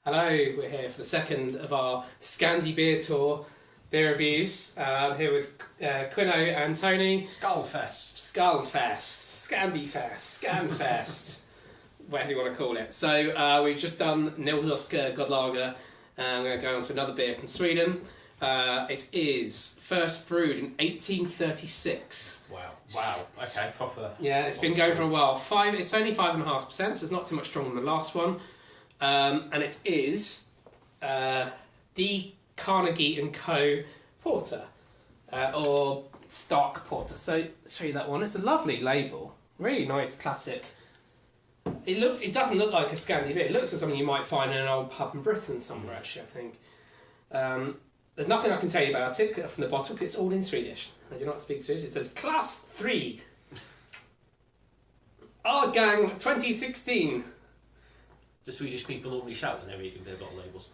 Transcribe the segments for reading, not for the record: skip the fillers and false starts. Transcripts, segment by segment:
Hello, we're here for the second of our Scandi beer tour beer reviews. I'm here with Quino and Tony. Skullfest. Scandifest, Scanfest, whatever you want to call it. So we've just done Nildoska Godlager. I'm going to go on to another beer from Sweden. It is first brewed in 1836. Wow. Okay, proper. Yeah, it's been going for a while. It's only 5.5%, so it's not too much stronger than the last one. And it is Carnegie Co Porter, or Stark Porter. So I'll show you that one. It's a lovely label, really nice, classic. It doesn't look like a Scandi beer. It looks like something you might find in an old pub in Britain somewhere. Actually, I think. There's nothing I can tell you about it from the bottle because it's all in Swedish. I do not speak Swedish. It says Class 3. Årgång 2016. Do Swedish people normally shout when they're reading their bottle labels?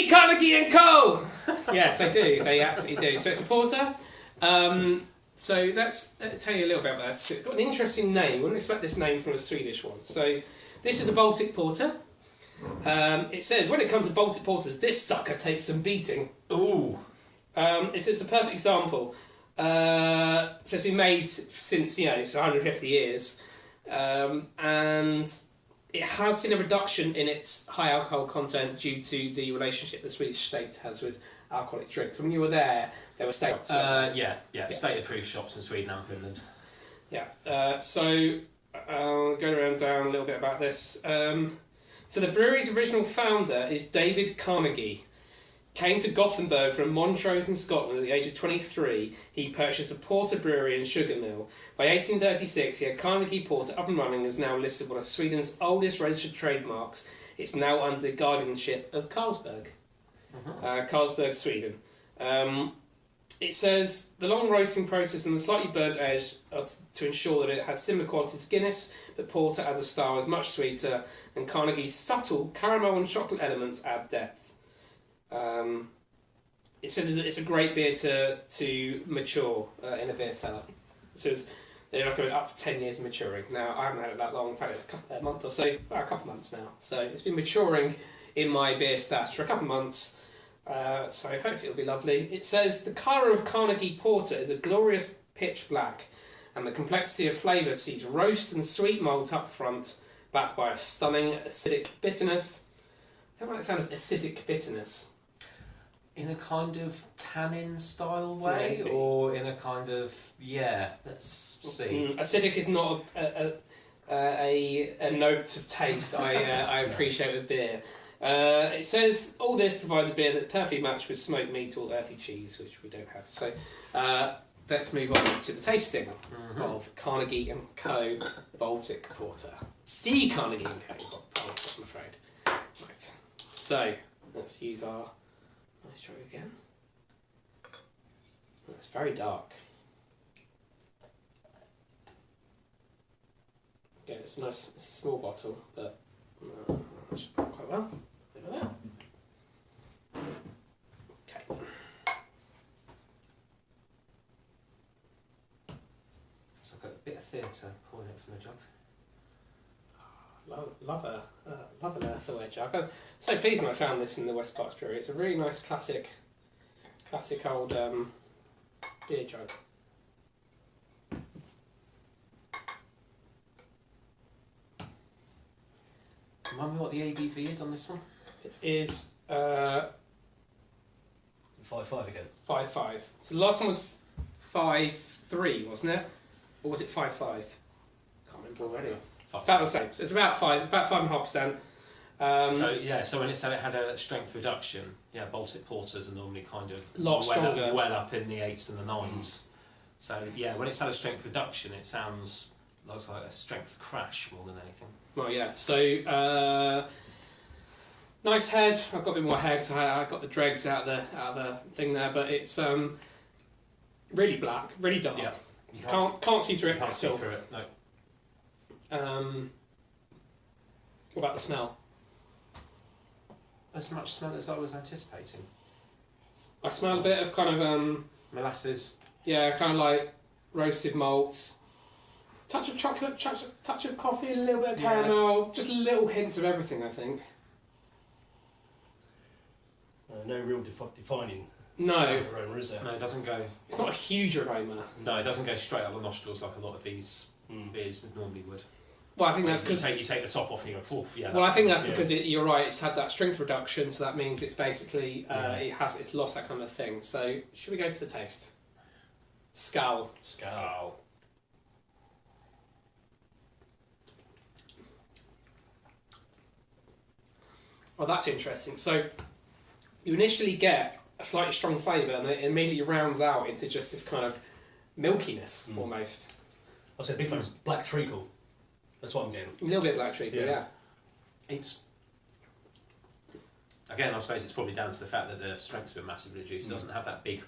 Carnegie Co! Yes, they do. They absolutely do. So it's a porter. So let's tell you a little bit about this. It's got an interesting name. You wouldn't expect this name from a Swedish one. So this is a Baltic porter. It says, when it comes to Baltic porters, this sucker takes some beating. Ooh. It's a perfect example. So it's been made since, it's 150 years. And it has seen a reduction in its high alcohol content due to the relationship the Swedish state has with alcoholic drinks. When you were there were state shops. State-approved shops in Sweden and Finland. Yeah. So going around down a little bit about this. So the brewery's original founder is David Carnegie. Came to Gothenburg from Montrose in Scotland at the age of 23. He purchased a porter brewery and sugar mill. By 1836, he had Carnegie Porter up and running and is now listed one of Sweden's oldest registered trademarks. It's now under the guardianship of Carlsberg. Carlsberg, Sweden. It says the long roasting process and the slightly burnt edge are to ensure that it has similar qualities to Guinness, but Porter as a style is much sweeter, and Carnegie's subtle caramel and chocolate elements add depth. It says it's a great beer to mature in a beer cellar. It says they recommend up to 10 years maturing. Now, I haven't had it that long, I've had it for a month or so, a couple of months now. So it's been maturing in my beer stash for a couple of months. So hopefully it'll be lovely. It says the colour of Carnegie Porter is a glorious pitch black, and the complexity of flavour sees roast and sweet malt up front, backed by a stunning acidic bitterness. I don't like the sound of acidic bitterness. In a kind of tannin style way, Maybe. or in a kind of let's see. Acidic is not a note of taste I appreciate with beer. It says all this provides a beer that's perfectly matched with smoked meat or earthy cheese, which we don't have. So let's move on to the tasting of Carnegie Co Baltic Porter. The Carnegie Co Porter, I'm afraid. Right. So let's use our nice straw again. It's very dark. Again, it's nice. It's a small bottle, but that should work quite well. Look at that. Okay. It's like a bit of theatre pouring it from the jug. Love an earthenware jug. I'm so pleased when I found this in the West Parks Brewery. It's a really nice classic old beer jug. Remind me what the ABV is on this one? It is 5.5 again. 5.5. So the last one was 5.3, wasn't it? Or was it 5.5? Can't remember already. About the same. So it's about 5.5%. So when it said it had a strength reduction, Baltic porters are normally kind of stronger. well up in the 8s and the 9s. So when it's had a strength reduction, it looks like a strength crash more than anything. Well, yeah. So nice head. I've got a bit more hair because I got the dregs out of the thing there, but it's really black, really dark. Yeah. You can't see through it. Can't see through it. No. What about the smell? As much smell as I was anticipating. I smell a bit of kind of molasses. Yeah, kind of like roasted malts. Touch of chocolate, touch of coffee, a little bit of caramel, just little hints of everything, I think. no real defining No. aroma, is there? No, it doesn't go. It's not a huge aroma. No, it doesn't go straight up the nostrils like a lot of these beers normally would. Well, I think that's because you take the top off and you go, oof, yeah. well, I think that's because you're right. It's had that strength reduction, so that means it's basically it's lost that kind of thing. So should we go for the taste? Scowl. Oh, that's interesting. So you initially get a slightly strong flavour, and it immediately rounds out into just this kind of milkiness almost. I said big fan is black treacle. That's what I'm getting. A little bit black treacle, yeah. It's again, I suppose it's probably down to the fact that the strength's been massively reduced. It doesn't have that big,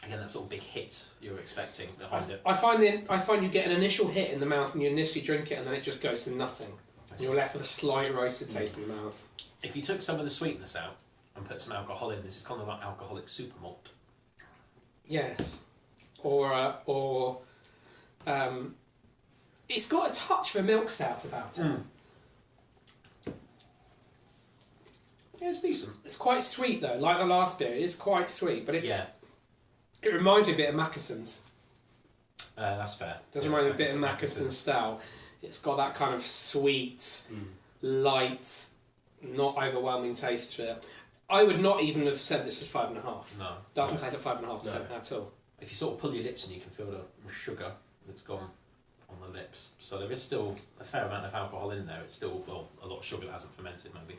again, that sort of big hit you're expecting behind it. I find you get an initial hit in the mouth when you initially drink it, and then it just goes to nothing. And you're left with a slight roasted taste in the mouth. If you took some of the sweetness out and put some alcohol in, this is kind of like alcoholic super malt. Yes, or it's got a touch of a milk stout about it. Yeah, it's decent. It's quite sweet though, like the last beer. It is quite sweet, but it reminds me a bit of Mackeson's. That's fair. Does remind me a bit of Mackeson's stout. It's got that kind of sweet, light, not overwhelming taste to it. I would not even have said this was 5.5. No. Doesn't taste at 5.5% at all. If you sort of pull your lips and you can feel the sugar that's gone on the lips. So there is still a fair amount of alcohol in there. It's still, a lot of sugar that hasn't fermented maybe.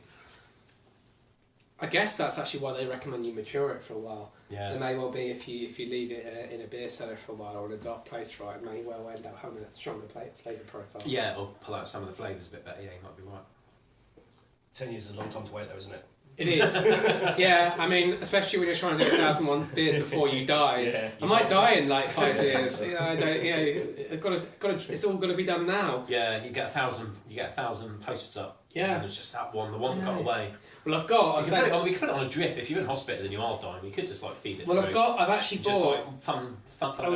I guess that's actually why they recommend you mature it for a while. Yeah. It may well be if you leave it in a beer cellar for a while or in a dark place, right, it may well end up having a stronger flavour profile. Yeah, or pull out some of the flavours a bit better. Yeah, you might be right. 10 years is a long time to wait though, isn't it? It is. Yeah, I mean, especially when you're trying to do 1,001 beers before you die. Yeah, I might die in like 5 years. I don't. It's all got to be done now. Yeah, you get 1,000 posts up. Yeah. And it's just that one. The one got away. Well, we could put it on a drip. If you're in hospital and you are dying, we could just like feed it. Well, through. I've actually just bought. Like fun I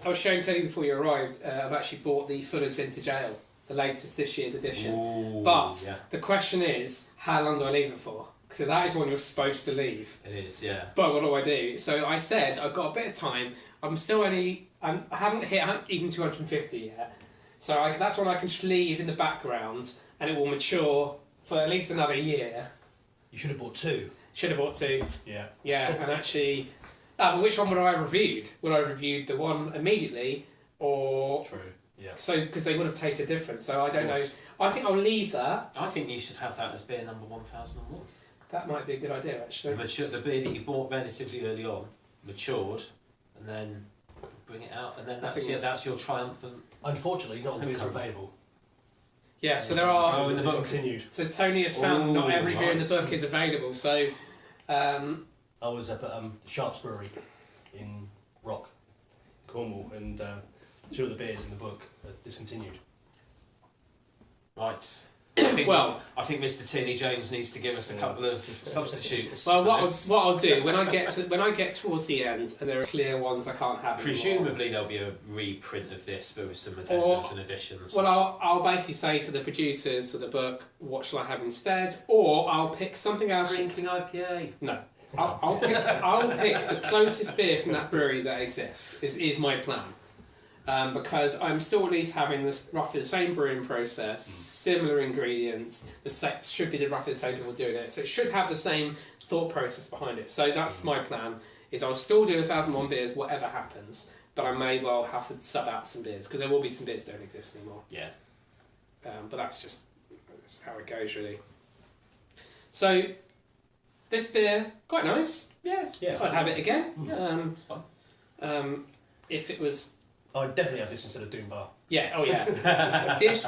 was showing Teddy before you arrived. I've actually bought the Fuller's Vintage Ale, the latest this year's edition. Ooh, but yeah. the question is, how long do I leave it for? Because that is one you're supposed to leave. It is, yeah. But what do I do? So I said I've got a bit of time. I haven't hit even 250 yet. So that's one I can just leave in the background, and it will mature for at least another year. You should have bought 2. Should have bought 2. Yeah. Yeah, and actually, but which one would I have reviewed? Would I have reviewed the one immediately, or? True. Yeah. So because they would have tasted different. So I don't know. I think I'll leave that. I think you should have that as beer number 1001. That might be a good idea, actually. The beer that you bought relatively early on, matured, and then bring it out, and then that's your triumphant. Unfortunately, not all beers are available. Yeah, so there are. Oh, in the book continued. So Tony has found not every beer in the book is available. So, I was up at Sharps Brewery in Rock, Cornwall, and 2 of the beers in the book are discontinued. Right. I think Mr. Tierney James needs to give us a couple of substitutes. Well, what I'll do when I get towards the end and there are clear ones I can't have. Presumably there'll be a reprint of this, but with some addendums and additions. Well, I'll basically say to the producers of the book, what shall I have instead? Or I'll pick something else. Drinking IPA. No. I'll pick the closest beer from that brewery that exists. Is my plan. Because I'm still at least having roughly the same brewing process, similar ingredients, should be roughly the same people doing it, so it should have the same thought process behind it. So that's my plan, is I'll still do 1,001 beers, whatever happens, but I may well have to sub out some beers, because there will be some beers that don't exist anymore. Yeah. But that's how it goes, really. So, this beer, quite nice. Yeah. So I'd have it again. It's fun. If it was... I'd definitely have this instead of Doom Bar. Yeah, oh yeah. This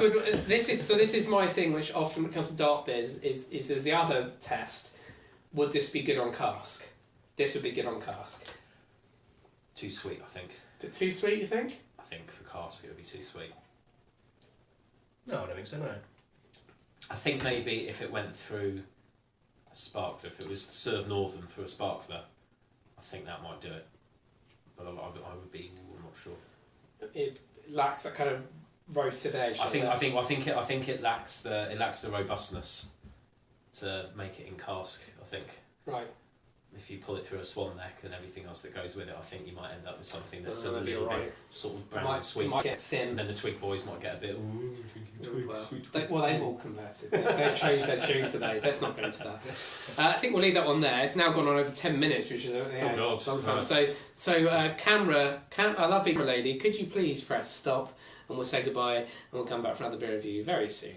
is my thing, which often when it comes to dark beers is as the other test, would this be good on cask? This would be good on cask. Too sweet, I think. Too sweet, you think? I think for cask it would be too sweet. No, I don't think so, no. I think maybe if it went through a sparkler, if it was served northern through a sparkler, I think that might do it. But I would be, I'm not sure. It lacks that kind of roasted edge. I think it lacks the robustness to make it in cask. I think. Right. if you pull it through a swan neck and everything else that goes with it, I think you might end up with something that's a that'd be little alright. bit sort of brown Might, and sweet. might get thin. And then the Twig Boys might get a bit. Ooh, drinking Twig. They've all converted. They've changed their tune today. Let's not go into that. I think we'll leave that one there. It's now gone on over 10 minutes, which is a long time. Right. So camera, a lovely camera lady, could you please press stop, and we'll say goodbye, and we'll come back for another beer review very soon.